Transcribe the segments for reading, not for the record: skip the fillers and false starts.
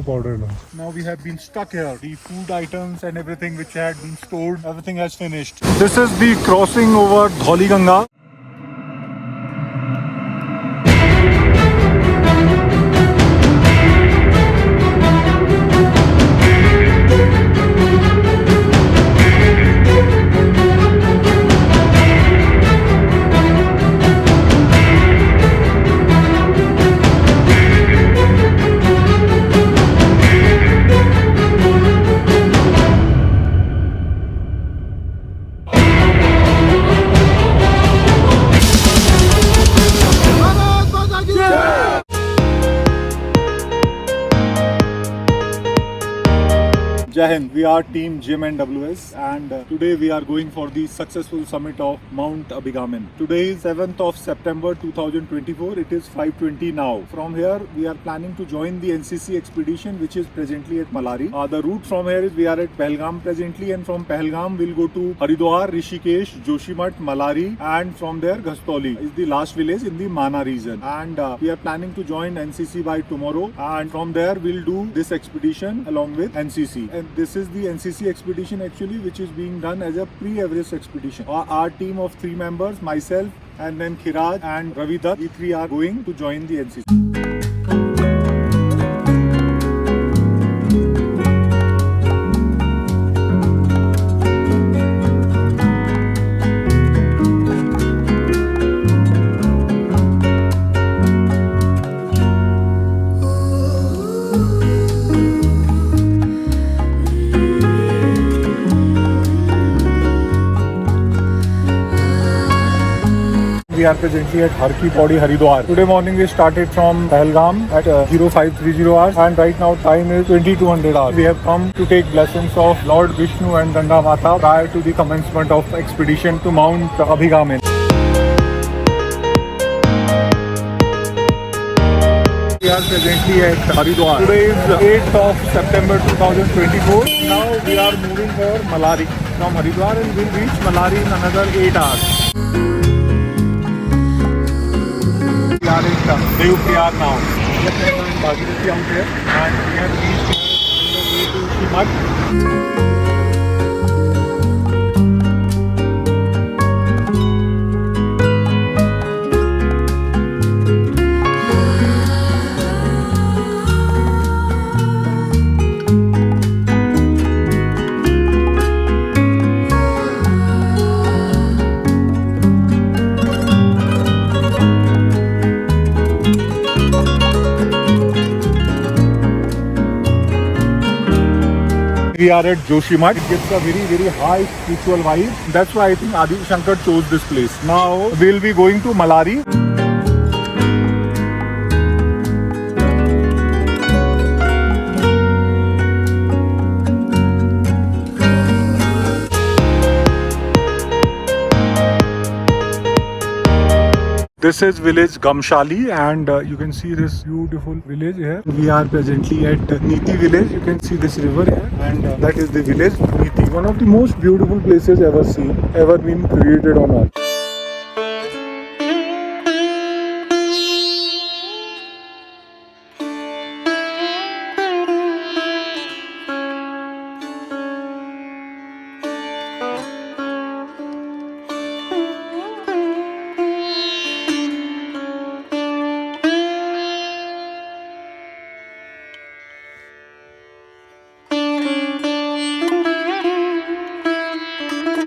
powder now. Now we have been stuck here. The food items and everything which had been stored, everything has finished. This is the crossing over Dhauli Ganga. Jai Hind. We are team Jim and WS, and today we are going for the successful summit of Mount Abhigamin. Today is 7th of September 2024. It is 5:20 now. From here we are planning to join the NCC expedition which is presently at Malari. The route from here is we are at Pahalgam presently, and from Pahalgam we'll go to Haridwar, Rishikesh, Joshimath, Malari, and from there Ghastouli is the last village in the Mana region. And we are planning to join NCC by tomorrow, and from there we'll do this expedition along with NCC. And this is the NCC expedition actually which is being done as a pre-Everest expedition. Our team of 3 members, myself and then Khiraj and Ravi Dutt, we 3 are going to join the NCC. We are presently at Har Ki Pauri, Haridwar. Today morning we started from Pahalgam at 0530 hours, and right now time is 2200 hours. We have come to take blessings of Lord Vishnu and Ganga Mata prior to the commencement of expedition to Mount Abhigamin. We are presently at Haridwar. Today is 8th of September 2024. Now we are moving for Malari from Haridwar, and we'll reach Malari in another 8 hours. We are in Deopriyag now. Just in Bhagirathi out here, and we have reached on the way to Shimat. We are at Joshimath. It gives a very high spiritual vibe. That's why I think Adi Shankar chose this place. Now we'll be going to Malari. This is village Gamshali, and you can see this beautiful village here. We are presently at Niti village. You can see this river here, and that is the village Niti. One of the most beautiful places ever been created on earth.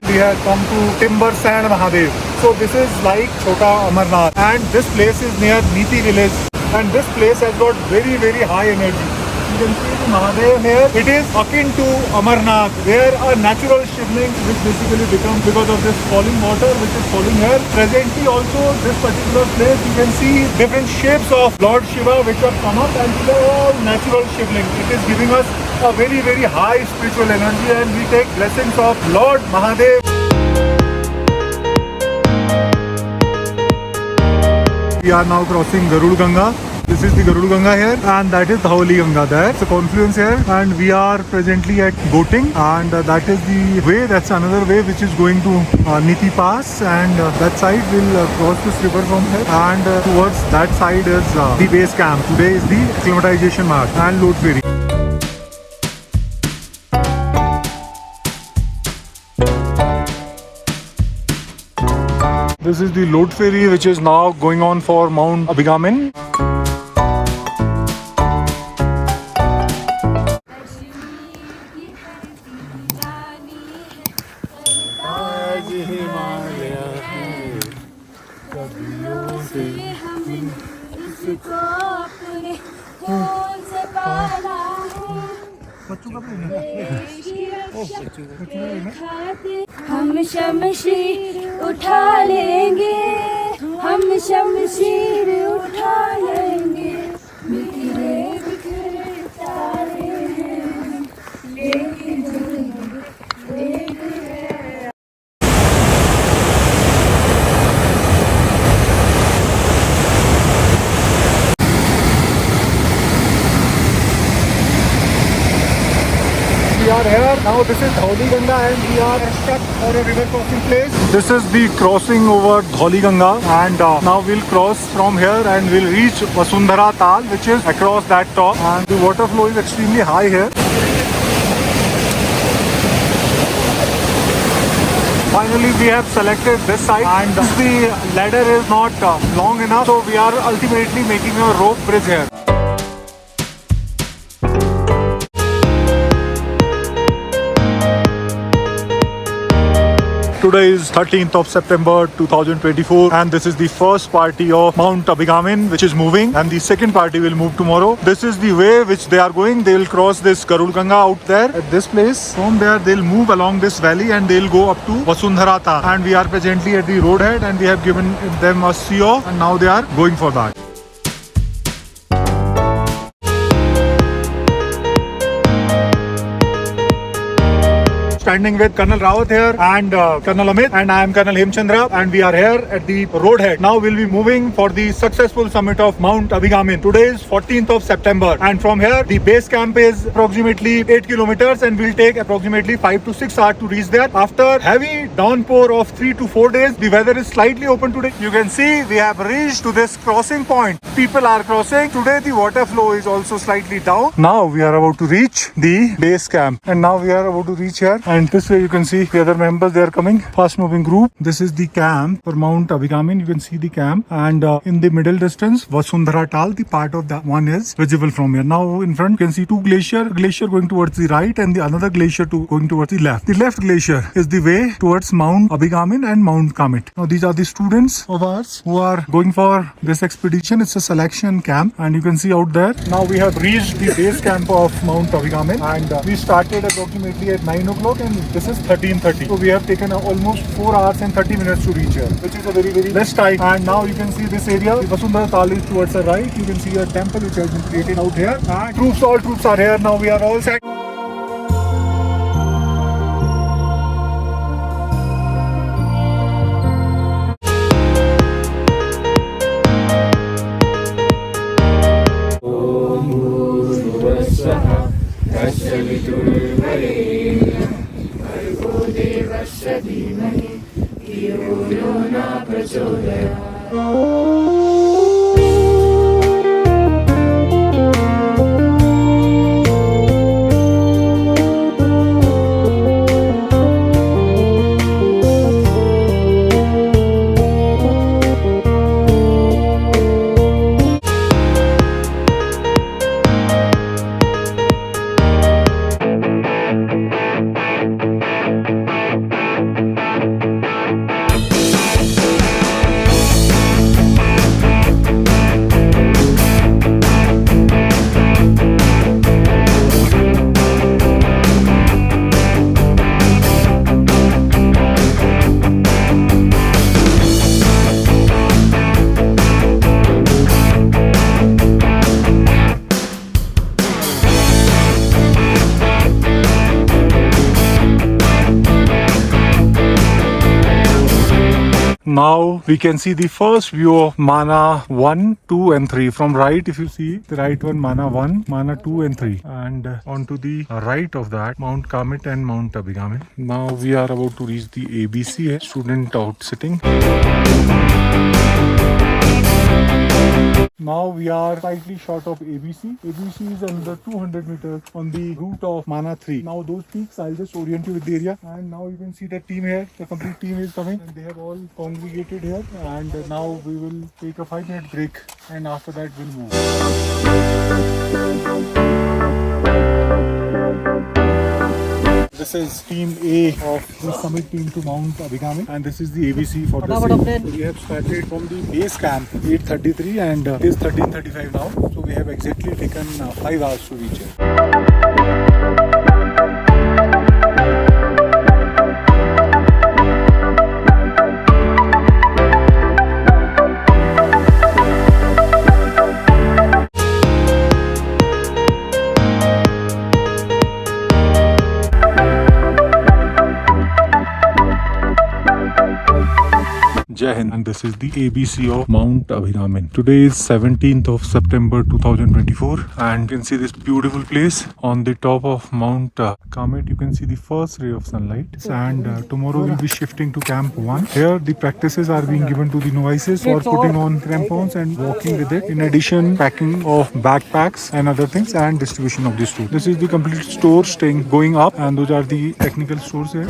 We have come to Timber Sand Mahadev. So this is like Chota Amarnath, and this place is near Niti village, and this place has got very high energy. You can see the Mahadev here. It is akin to Amarnath, where a natural shivling which basically becomes because of this falling water which is falling here. Presently also this particular place you can see different shapes of Lord Shiva which have come up, and they are all natural shivling. It is giving us a very high spiritual energy, and we take blessings of Lord Mahadev. We are now crossing Garud Ganga. This is the Garud Ganga here, and that is Dhauli Ganga there. It's a confluence here, and we are presently at Goting, and that is the way. That's another way which is going to Niti Pass, and that side will cross this river from here, and towards that side is the base camp. Today is the acclimatization march and load ferry. This is the load ferry which is now going on for Mount Abigamin. हम शमशीर उठा लेंगे, हम शमशीर उठा लेंगे, बिखरे बिखरे तारे हैं, लेकिन We are here now. This is Dhauli Ganga and we are stuck for a river crossing place. This is the crossing over Dhauli Ganga and now we'll cross from here and we'll reach Vasundhara Tal, which is across that top, and the water flow is extremely high here. Finally we have selected this side, and the ladder is not long enough, so we are ultimately making a rope bridge here. Today is 13th of September 2024 and this is the first party of Mount Abigamin which is moving, and the second party will move tomorrow. This is the way which they are going. They will cross this Garud Ganga out there at this place. From there they'll move along this valley and they'll go up to Vasundhara Tal, and we are presently at the roadhead and we have given them a CO and now they are going for that. Standing with Colonel Rawat here and Colonel Amit, and I am Colonel Hemchandra, and we are here at the roadhead. Now we'll be moving for the successful summit of Mount Abigamin. Today is 14th of September and from here the base camp is approximately 8 kilometers and will take approximately 5 to 6 hours to reach there. After heavy downpour of 3 to 4 days, the weather is slightly open today. You can see we have reached to this crossing point. People are crossing. Today the water flow is also slightly down. Now we are about to reach the base camp and now we are about to reach here. And this way you can see the other members, they are coming, fast moving group. This is the camp for Mount Abigamin. You can see the camp, and in the middle distance Vasundhara Tal, the part of that one is visible from here. Now in front you can see two glacier going towards the right and the another glacier going towards the left. The left glacier is the way towards Mount Abigamin and Mount Kamet. Now these are the students of ours who are going for this expedition. It's a selection camp and you can see out there. Now we have reached the base camp of Mount Abigamin and we started approximately at 9 o'clock and this is 13:30. So we have taken almost 4 hours and 30 minutes to reach here, which is a very less time. And now you can see this area, the Vasundhara Tal is towards the right. You can see a temple which has been created out here. And all troops are here. Now we are all set. Now we can see the first view of Mana 1, 2 and 3. From right, if you see the right one, Mana 1, Mana 2 and 3. And onto the right of that, Mount Kamet and Mount Abigamin. Now we are about to reach the ABC, student out sitting. Now we are slightly short of ABC. ABC is another 200 meters on the route of Mana 3. Now those peaks, I'll just orient you with the area. And now you can see the team here. The complete team is coming and they have all congregated here. And now we will take a 5-minute break and after that we'll move. This is team A of the summit team to Mount Abhigami and this is the ABC for the same. We have started from the base camp 8:33 and it is 13:35 now. So we have exactly taken 5 hours to reach here. Jai Hind, and this is the ABC of Mount Abhiraman. Today is 17th of September 2024 and you can see this beautiful place on the top of Mount Kamet. You can see the first ray of sunlight and tomorrow we'll be shifting to Camp 1. Here the practices are being given to the novices for putting on crampons and walking with it. In addition, packing of backpacks and other things and distribution of this food. This is the complete store staying going up and those are the technical stores here.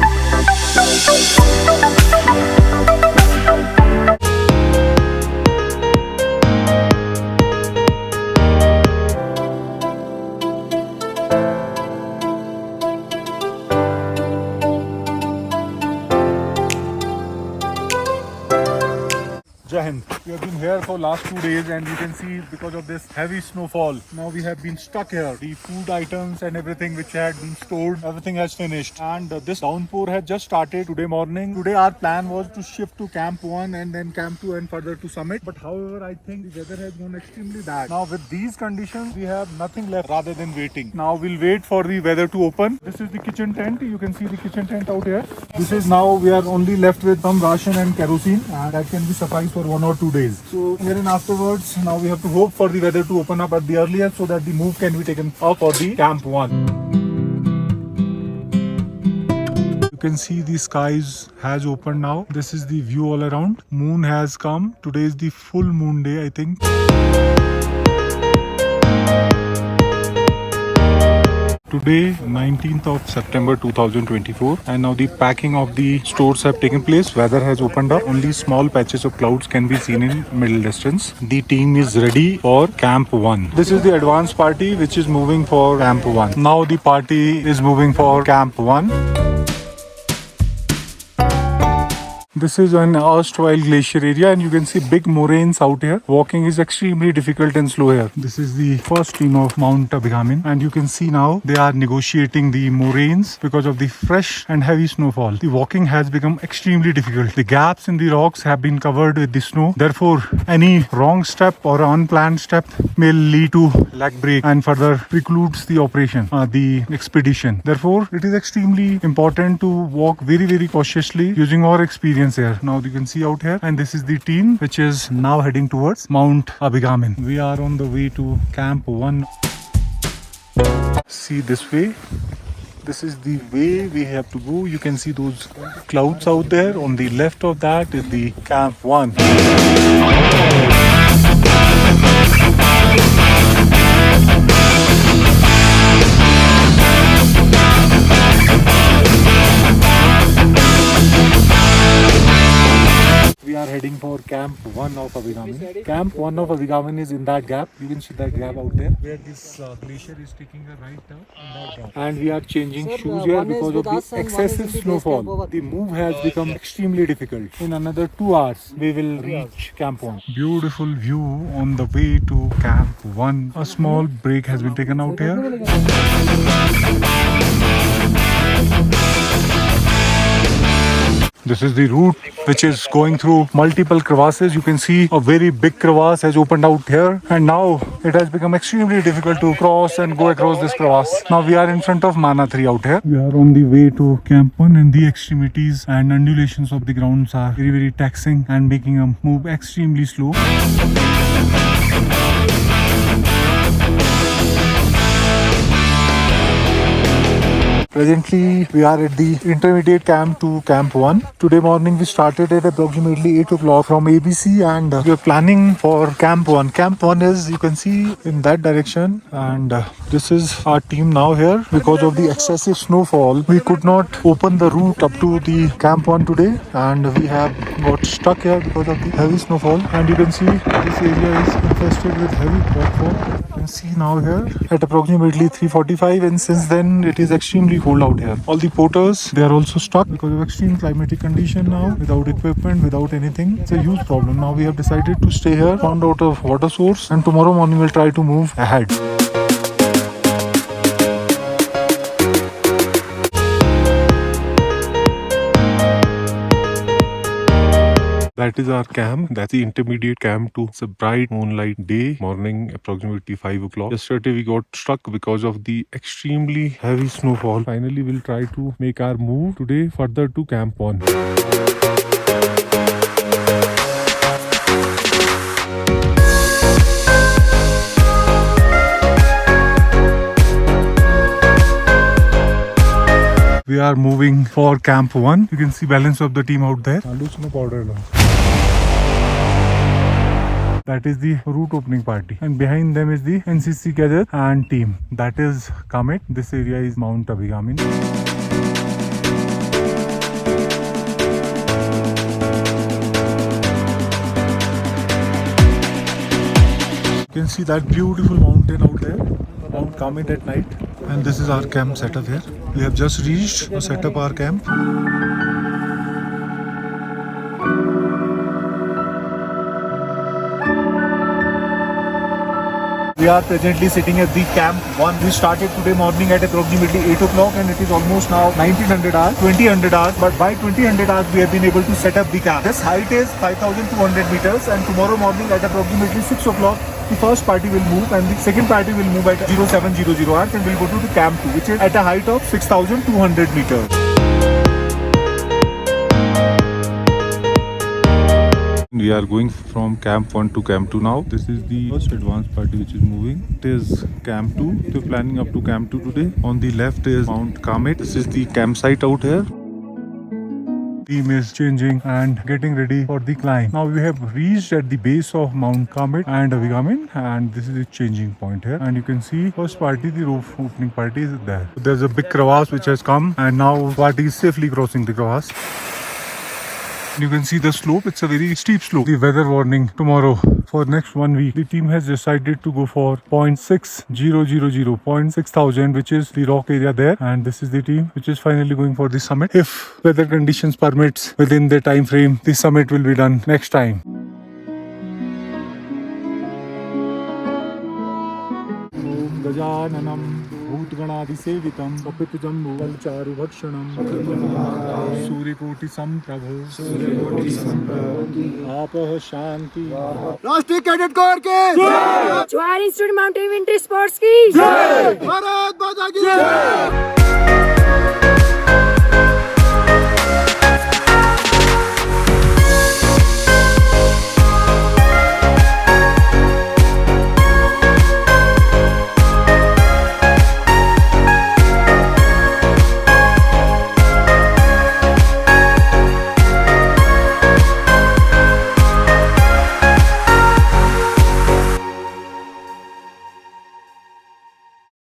Jai Hind. We have been here for last 2 days and you can see because of this heavy snowfall, now we have been stuck here. The food items and everything which had been stored, everything has finished. And this downpour had just started today morning. Today our plan was to shift to Camp 1 and then Camp 2 and further to Summit. But however, I think the weather has gone extremely bad. Now with these conditions, we have nothing left rather than waiting. Now we'll wait for the weather to open. This is the kitchen tent. You can see the kitchen tent out here. This is now we are only left with some ration and kerosene and that can be sufficed for 1 or 2 days. So here and afterwards, now we have to hope for the weather to open up at the earliest so that the move can be taken up for the Camp 1. You can see the skies has opened now. This is the view all around. Moon has come. Today is the full moon day, I think. Today 19th of September 2024 and now the packing of the stores have taken place. Weather has opened up. Only small patches of clouds can be seen in middle distance. The team is ready for Camp 1. This is the advance party which is moving for Camp 1. Now the party is moving for Camp 1. This is an erstwhile glacier area and you can see big moraines out here. Walking is extremely difficult and slow here. This is the first team of Mount Abhigami and you can see now they are negotiating the moraines because of the fresh and heavy snowfall. The walking has become extremely difficult. The gaps in the rocks have been covered with the snow. Therefore, any wrong step or unplanned step may lead to leg break and further precludes the operation, the expedition. Therefore, it is extremely important to walk very cautiously using our experience here. Now you can see out here and this is the team which is now heading towards Mount Abhigami. We are on the way to Camp 1. See this way. This is the way we have to go. You can see those clouds out there. On the left of that is the Camp 1. We are heading for Camp 1 of Abhigami. Camp 1 of Abhigami is in that gap. You can see that gap out there where this glacier is taking a right turn in that gap. And we are changing shoes here because of the excessive snowfall. The move has become extremely difficult. In another 2 hours, we will reach Camp 1. Beautiful view on the way to Camp 1. A small break has been taken out here. This is the route which is going through multiple crevasses. You can see a very big crevasse has opened out here and now it has become extremely difficult to cross and go across this crevasse. Now we are in front of Mana 3 out here. We are on the way to Camp 1 and the extremities and undulations of the grounds are very taxing and making a move extremely slow. Presently, we are at the intermediate camp to Camp 1. Today morning, we started at approximately 8 o'clock from ABC and we are planning for Camp 1. Camp 1 is, you can see in that direction, and this is our team now here. Because of the excessive snowfall, we could not open the route up to the Camp 1 today and we have got stuck here because of the heavy snowfall. And you can see this area is infested with heavy rockfall. You can see now here at approximately 3:45, and since then it is extremely cold out here. All the porters, they are also stuck because of extreme climatic condition now, without equipment, without anything. It's a huge problem. Now we have decided to stay here, found out a water source, and tomorrow morning we'll try to move ahead. That is our camp. That's the intermediate camp to. It's a bright moonlight day, morning approximately 5 o'clock. Yesterday we got stuck because of the extremely heavy snowfall. Finally we'll try to make our move today further to Camp 1. We are moving for Camp 1. You can see balance of the team out there. That is the route opening party, and behind them is the NCC cadet and team. That is Kamet. This area is Mount Abigamin. You can see that beautiful mountain out there, Mount Kamet at night. And this is our camp setup here. We have just reached to set up our camp. We are presently sitting at the Camp 1. We started today morning at approximately 8 o'clock and it is almost now 1900 hours, 2000 hours. But by 2000 hours, we have been able to set up the camp. This height is 5200 meters, and tomorrow morning at approximately 6 o'clock, the first party will move and the second party will move at 0700 hours and will go to the Camp 2, which is at a height of 6200 meters. We are going from Camp 1 to Camp 2 now. This is the first advanced party which is moving. It is Camp 2. We're planning up to Camp 2 today. On the left is Mount Kamet. This is the campsite out here. Team is changing and getting ready for the climb. Now we have reached at the base of Mount Kamet and Abigamin, and this is the changing point here. And you can see first party, the roof opening party is there. There's a big crevasse which has come, and now party is safely crossing the crevasse. You can see the slope. It's a very steep slope. The weather warning tomorrow for next 1 week. The team has decided to go for 0.6000, which is the rock area there. And this is the team which is finally going for the summit. If weather conditions permits within the time frame, the summit will be done next time. गजाननं भूतगणादिसेवितं कपितजम्बूफलचारुभक्षणं सूर्यकोटिसम्प्रभ आपः शांति। राष्ट्रीय cadet corps के Jawahar institute mountain winter sports की भारत माता की